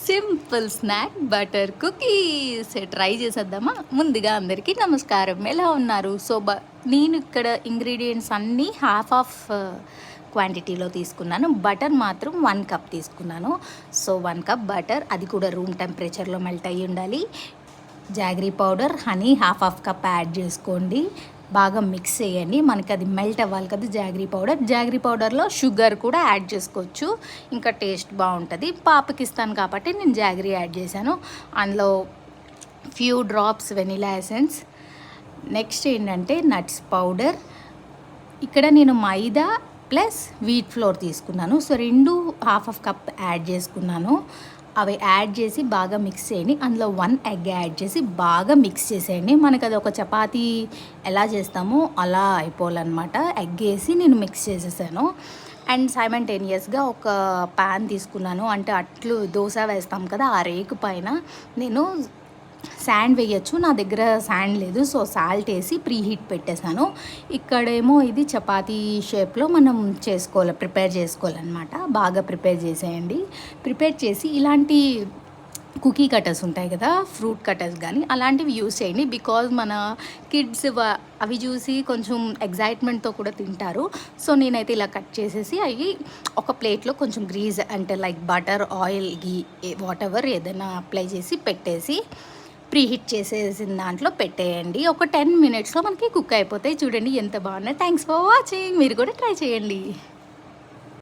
Simple snack butter cookies try చేసేద్దామా. ముందుగా అందరికీ నమస్కారం. ఎలా ఉన్నారు? నేను ఇక్కడ ఇంగ్రీడియంట్స్ అన్నీ హాఫ్ క్వాంటిటీలో తీసుకున్నాను. బటర్ మాత్రం 1 కప్ తీసుకున్నాను. సో 1 కప్ బటర్, అది కూడా రూమ్ టెంపరేచర్లో మెల్ట్ అయ్యి ఉండాలి. Jaggery powder, honey half cup add చేసుకోండి. బాగా మిక్స్ చేయండి. మనకి అది మెల్ట్ అవ్వాలి కదా జాగరీ పౌడర్లో షుగర్ కూడా యాడ్ చేసుకోవచ్చు, ఇంకా టేస్ట్ బాగుంటుంది. పాపకి ఇస్తాను కాబట్టి నేను జాగరీ యాడ్ చేశాను. అందులో few drops vanilla essence. Next ఏంటంటే నట్స్ పౌడర్. ఇక్కడ నేను మైదా ప్లస్ వీట్ ఫ్లోర్ తీసుకున్నాను. సో రెండు హాఫ్ కప్ యాడ్ చేసుకున్నాను. అవి యాడ్ చేసి బాగా మిక్స్ చేయండి. అందులో 1 ఎగ్ యాడ్ చేసి బాగా మిక్స్ చేసేయండి. మనకు అది ఒక చపాతీ ఎలా చేస్తామో అలా అయిపోవాలన్నమాట. ఎగ్ వేసి నేను మిక్స్ చేసేసాను. అండ్ సైమల్టేనియస్గా ఒక ప్యాన్ తీసుకున్నాను. అంటే అట్లు దోశ వేస్తాం కదా, ఆ రేకు పైన నేను శాండ్ వేయచ్చు. నా దగ్గర శాండ్ లేదు, సో సాల్ట్ వేసి ప్రీ హీట్ పెట్టేశాను. ఇక్కడేమో ఇది చపాతీ షేప్లో మనం ప్రిపేర్ చేసుకోవాలన్నమాట. బాగా ప్రిపేర్ చేసేయండి. ప్రిపేర్ చేసి ఇలాంటి కుకీ కటర్స్ ఉంటాయి కదా, ఫ్రూట్ కటర్స్ కానీ అలాంటివి యూస్ చేయండి. బికాజ్ మన కిడ్స్ అవి చూసి కొంచెం ఎగ్జైట్మెంట్తో కూడా తింటారు. సో నేనైతే ఇలా కట్ చేసేసి అవి ఒక ప్లేట్లో కొంచెం గ్రీజ్ అంటే like butter, oil, ghee what ever ఏదైనా అప్లై చేసి పెట్టేసి ప్రీ హీట్ చేసేసిన దాంట్లో పెట్టేయండి. ఒక 10 మినిట్స్లో మనకి కుక్ అయిపోతాయి. చూడండి ఎంత బాగున్నాయి. Thanks for watching. మీరు కూడా ట్రై చేయండి.